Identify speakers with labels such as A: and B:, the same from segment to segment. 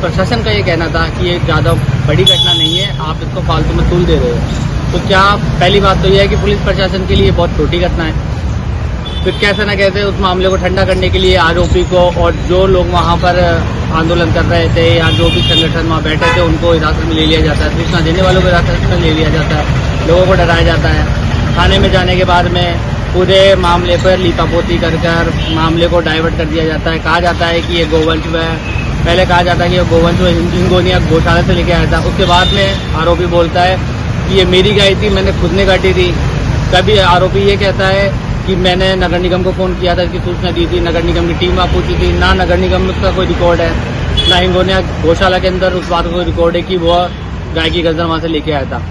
A: प्रशासन का ये कहना था कि ये ज़्यादा बड़ी घटना नहीं है, आप इसको फालतू में तूल दे रहे हो। तो क्या पहली बात तो ये है कि पुलिस प्रशासन के लिए बहुत छोटी घटना है। फिर कैसे ना कैसे उस मामले को ठंडा करने के लिए आरोपी को और जो लोग वहाँ पर आंदोलन कर रहे थे या जो भी संगठन वहाँ बैठे थे उनको हिरासत में ले लिया जाता है, सूचना देने वालों को हिरासत में ले लिया जाता है, लोगों को डराया जाता है। थाने में जाने के बाद में पूरे मामले पर लीपापोती कर मामले को डाइवर्ट कर दिया जाता है। कहा जाता है कि ये गोवंश है, पहले कहा जाता है कि ये गोवंश हिंगोनिया गौशाला से लेके आया था। उसके बाद में आरोपी बोलता है कि ये मेरी गाय थी, मैंने खुद ने काटी थी। तभी आरोपी ये कहता है कि मैंने नगर निगम को फ़ोन किया था, इसकी सूचना दी थी, नगर निगम की टीम आप पूछी थी। ना नगर निगम में उसका कोई रिकॉर्ड है, ना हिंगोनिया गौशाला के अंदर उस बात का कोई रिकॉर्ड है कि वह गाय की गर्दन वहाँ से लेके आया था।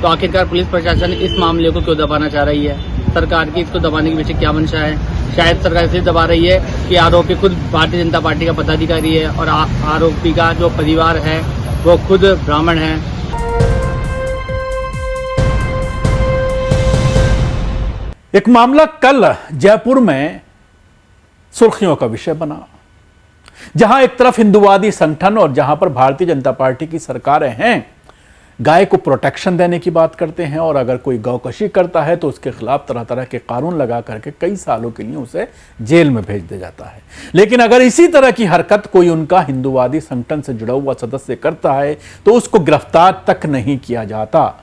A: तो आखिरकार पुलिस प्रशासन इस मामले को क्यों दबाना चाह रही है? सरकार की इसको दबाने के पीछे क्या मंशा है? शायद सरकार इसलिए दबा रही है कि आरोपी खुद भारतीय जनता पार्टी का पदाधिकारी है और आरोपी का जो परिवार है वो खुद ब्राह्मण है।
B: एक मामला कल जयपुर में सुर्खियों का विषय बना, जहां एक तरफ हिंदुवादी संगठन और जहां पर भारतीय जनता पार्टी की सरकारें हैं, गाय को प्रोटेक्शन देने की बात करते हैं और अगर कोई गौकशी करता है तो उसके खिलाफ तरह तरह के कानून लगा करके कई सालों के लिए उसे जेल में भेज दिया जाता है। लेकिन अगर इसी तरह की हरकत कोई उनका हिंदुवादी संगठन से जुड़ा हुआ सदस्य करता है तो उसको गिरफ्तार तक नहीं किया जाता।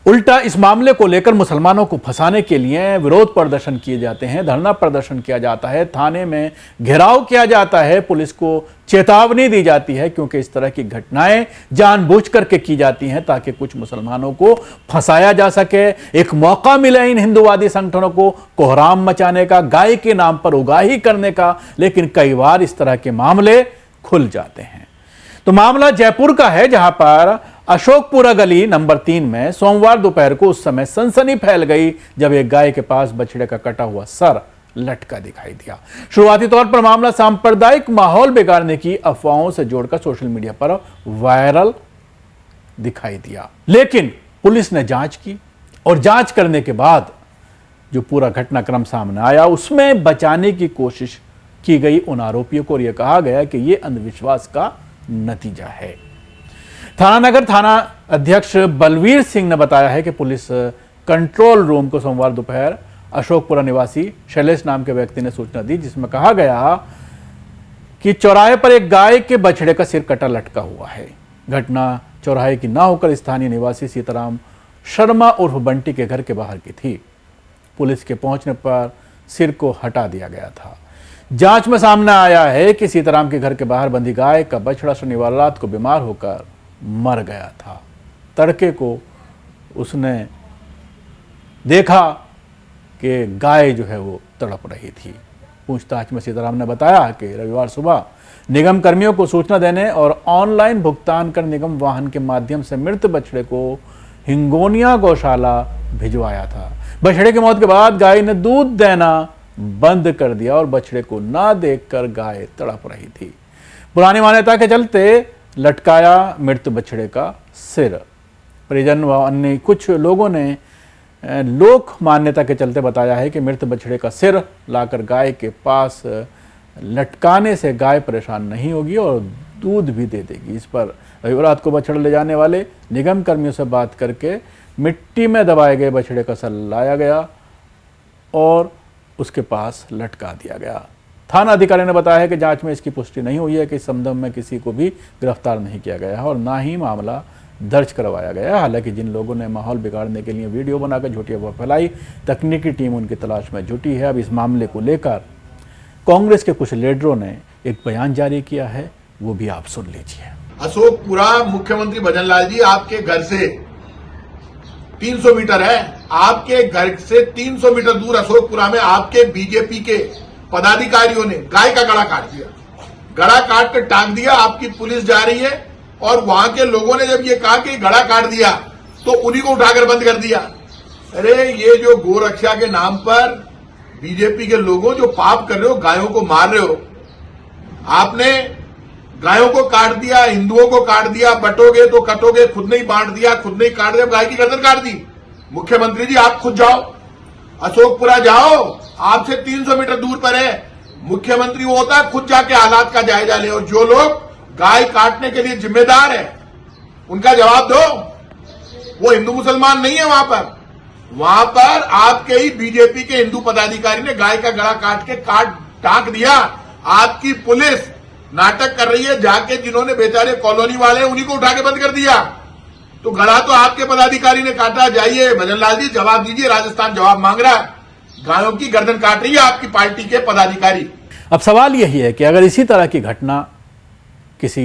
B: उल्टा इस मामले को लेकर मुसलमानों को फंसाने के लिए विरोध प्रदर्शन किए जाते हैं, धरना प्रदर्शन किया जाता है, थाने में घेराव किया जाता है, पुलिस को चेतावनी दी जाती है, क्योंकि इस तरह की घटनाएं जानबूझ करके की जाती हैं ताकि कुछ मुसलमानों को फंसाया जा सके, एक मौका मिले इन हिंदुवादी संगठनों को कोहराम मचाने का, गाय के नाम पर उगाही करने का। लेकिन कई बार इस तरह के मामले खुल जाते हैं। तो मामला जयपुर का है, जहां पर अशोकपुरा गली नंबर 3 में सोमवार दोपहर को उस समय सनसनी फैल गई जब एक गाय के पास बछड़े का कटा हुआ सर लटका दिखाई दिया। शुरुआती तौर पर मामला सांप्रदायिक माहौल बिगाड़ने की अफवाहों से जोड़कर सोशल मीडिया पर वायरल दिखाई दिया, लेकिन पुलिस ने जांच की और जांच करने के बाद जो पूरा घटनाक्रम सामने आया उसमें बचाने की कोशिश की गई उन आरोपियों को और यह कहा गया कि यह अंधविश्वास का नतीजा है। थानानगर थाना अध्यक्ष बलवीर सिंह ने बताया है कि पुलिस कंट्रोल रूम को सोमवार दोपहर अशोकपुरा निवासी शैलेश नाम के व्यक्ति ने सूचना दी, जिसमें कहा गया कि चौराहे पर एक गाय के बछड़े का सिर कटा लटका हुआ है। घटना चौराहे की ना होकर स्थानीय निवासी सीताराम शर्मा उर्फ बंटी के घर के बाहर की थी। पुलिस के पहुंचने पर सिर को हटा दिया गया था। जांच में सामने आया है कि सीताराम के घर के बाहर बंधी गाय का बछड़ा शनिवार रात को बीमार होकर मर गया था। तड़के को उसने देखा कि गाय जो है वो तड़प रही थी। पूछताछ में सीताराम ने बताया कि रविवार सुबह निगम कर्मियों को सूचना देने और ऑनलाइन भुगतान कर निगम वाहन के माध्यम से मृत बछड़े को हिंगोनिया गौशाला भिजवाया था। बछड़े की मौत के बाद गाय ने दूध देना बंद कर दिया और बछड़े को ना देखकर गाय तड़प रही थी। पुरानी मान्यता के चलते लटकाया मृत बछड़े का सिर। परिजन व अन्य कुछ लोगों ने लोक मान्यता के चलते बताया है कि मृत बछड़े का सिर लाकर गाय के पास लटकाने से गाय परेशान नहीं होगी और दूध भी दे देगी। इस पर रविवार रात को बछड़ा ले जाने वाले निगम कर्मियों से बात करके मिट्टी में दबाए गए बछड़े का सर लाया गया और उसके पास लटका दिया गया। थाना अधिकारी ने बताया है कि जांच में इसकी पुष्टि नहीं हुई है कि इस संबंध में किसी को भी गिरफ्तार नहीं किया गया है और ना ही मामला दर्ज करवाया गया है। हालांकि जिन लोगों ने माहौल बिगाड़ने के लिए वीडियो बनाकर झूठी अफवाह फैलाई, तकनीकी टीम उनकी तलाश में जुटी है। अब इस मामले को लेकर कांग्रेस के कुछ लीडरों ने एक बयान जारी किया है, वो भी आप सुन लीजिए।
C: अशोकपुरा मुख्यमंत्री भजनलाल जी, आपके घर से 300 मीटर है। आपके घर से 300 मीटर दूर अशोकपुरा में आपके बीजेपी के पदाधिकारियों ने गाय का गला काट दिया, गला काट कर टांग दिया। आपकी पुलिस जा रही है और वहां के लोगों ने जब ये कहा कि गला काट दिया तो उन्हीं को उठाकर बंद कर दिया। अरे ये जो गोरक्षा के नाम पर बीजेपी के लोगों जो पाप कर रहे हो, गायों को मार रहे हो, आपने गायों को काट दिया, हिंदुओं को काट दिया, बटोगे तो कटोगे, खुद नहीं बांट दिया, खुद नहीं काट दिया, गाय की गर्दन काट दी। मुख्यमंत्री जी आप खुद जाओ, अशोकपुरा जाओ, आपसे 300 मीटर दूर पर है। मुख्यमंत्री वो होता है खुद जाके हालात का जायजा ले, और जो लोग गाय काटने के लिए जिम्मेदार है, उनका जवाब दो। वो हिंदू मुसलमान नहीं है वहां पर आपके ही बीजेपी के हिंदू पदाधिकारी ने गाय का गला काट के टांक दिया। आपकी पुलिस नाटक कर रही है, जाके जिन्होंने बेचारे कॉलोनी वाले हैं उन्हीं को उठा के बंद कर दिया। तो गला तो आपके पदाधिकारी ने काटा। जाइए भजन लाल जी, जवाब दीजिए, राजस्थान जवाब मांग रहा है। गायों की गर्दन काट रही है आपकी पार्टी के पदाधिकारी।
B: अब सवाल यही है कि अगर इसी तरह की घटना किसी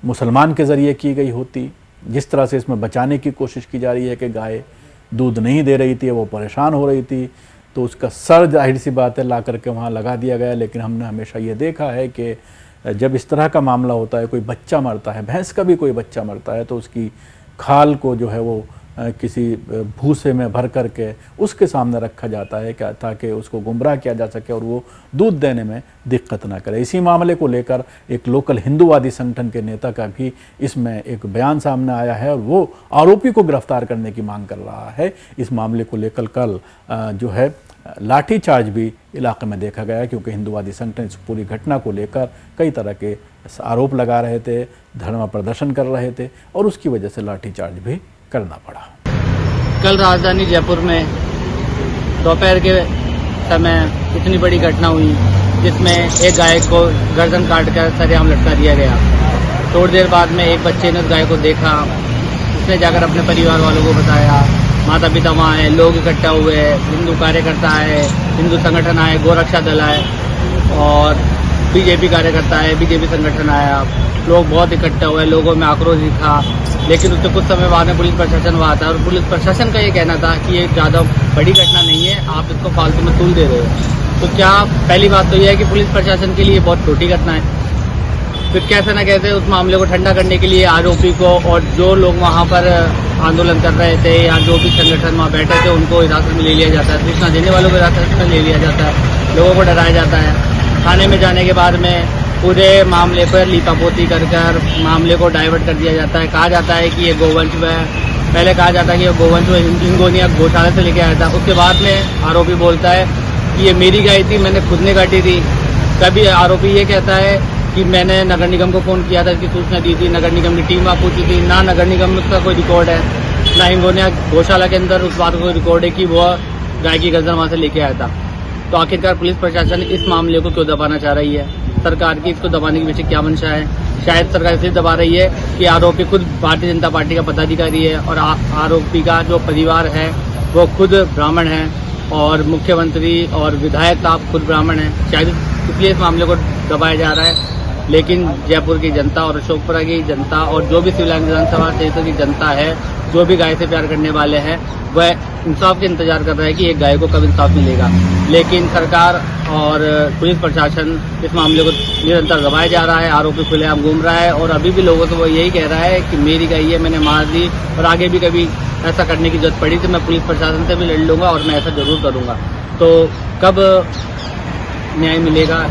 B: मुसलमान के जरिए की गई होती, जिस तरह से इसमें बचाने की कोशिश की जा रही है कि गाय दूध नहीं दे रही थी, वो परेशान हो रही थी, तो उसका सर जाहिर सी बात है ला करके वहाँ लगा दिया गया। लेकिन हमने हमेशा ये देखा है कि जब इस तरह का मामला होता है, कोई बच्चा मरता है, भैंस का भी कोई बच्चा मरता है, तो उसकी खाल को जो है वो किसी भूसे में भर करके उसके सामने रखा जाता है क्या, ताकि उसको गुमराह किया जा सके और वो दूध देने में दिक्कत ना करे। इसी मामले को लेकर एक लोकल हिंदूवादी संगठन के नेता का भी इसमें एक बयान सामने आया है और वो आरोपी को गिरफ्तार करने की मांग कर रहा है। इस मामले को लेकर कल जो है लाठीचार्ज भी इलाके में देखा गया, क्योंकि हिंदूवादी संगठन इस पूरी घटना को लेकर कई तरह के आरोप लगा रहे थे, धरना प्रदर्शन कर रहे थे और उसकी वजह से लाठीचार्ज भी करना पड़ा।
A: कल राजधानी जयपुर में दोपहर के समय इतनी बड़ी घटना हुई जिसमें एक गाय को गर्दन काटकर सरेआम लटका दिया गया। थोड़ी देर बाद में एक बच्चे ने उस गाय को देखा, उसने जाकर अपने परिवार वालों को बताया। माता पिता वहाँ है, लोग इकट्ठा हुए, हिंदू कार्यकर्ता है, हिंदू संगठन आए, गोरक्षा दल आए और बीजेपी कार्यकर्ता है, बीजेपी संगठन आया। लोग बहुत इकट्ठा हुए, लोगों में आक्रोश दिखा। लेकिन उससे कुछ समय बाद में पुलिस प्रशासन वहाँ आता है और पुलिस प्रशासन का ये कहना था कि ये ज़्यादा बड़ी घटना नहीं है, आप इसको फालतू में तूल दे रहे हो। तो क्या पहली बात तो यह है कि पुलिस प्रशासन के लिए बहुत छोटी घटना है। फिर कैसे न कैसे उस मामले को ठंडा करने के लिए आरोपी को और जो लोग वहाँ पर आंदोलन कर रहे थे या जो भी संगठन वहाँ बैठे थे उनको हिरासत में ले लिया जाता है, सूचना देने वालों को हिरासत में ले लिया जाता है, लोगों को डराया जाता है। थाने में जाने के बाद में पूरे मामले पर लीपापोती कर मामले को डाइवर्ट कर दिया जाता है। कहा जाता है कि ये गोवंश है, पहले कहा जाता है कि ये गोवंश हिंगोनिया गौशाला से लेके आया था। उसके बाद में आरोपी बोलता है कि ये मेरी गाय थी, मैंने खुद ने काटी थी। कभी आरोपी ये कहता है कि मैंने नगर निगम को फ़ोन किया था, इसकी सूचना दी थी, नगर निगम की टीम वहाँ पूछी थी। ना नगर निगम में उसका कोई रिकॉर्ड है, ना हिंगोनिया गौशाला के अंदर उस बात का कोई रिकॉर्ड है कि वह गाय की गर्दन वहाँ से लेके आया था। तो आखिरकार पुलिस प्रशासन इस मामले को क्यों दबाना चाह रही है? सरकार की इसको दबाने के पीछे क्या मंशा है? शायद सरकार इसलिए दबा रही है कि आरोपी खुद भारतीय जनता पार्टी का पदाधिकारी है और आरोपी का जो परिवार है वो खुद ब्राह्मण है और मुख्यमंत्री और विधायक साहब खुद ब्राह्मण है। शायद इसलिए इस मामले को दबाया जा रहा है। लेकिन जयपुर की जनता और अशोकपुरा की जनता और जो भी सिविल विधानसभा क्षेत्र की जनता है, जो भी गाय से प्यार करने वाले हैं, वह इंसाफ के इंतजार कर रहा है कि एक गाय को कब इंसाफ मिलेगा। लेकिन सरकार और पुलिस प्रशासन इस मामले को निरंतर दबाया जा रहा है। आरोपी खुलेआम घूम रहा है और अभी भी लोगों से वो यही कह रहा है कि मेरी गाय है, मैंने मार दी और आगे भी कभी ऐसा करने की जरूरत पड़ी तो मैं पुलिस प्रशासन से भी लड़ लूंगा और मैं ऐसा जरूर करूंगा। तो कब न्याय मिलेगा?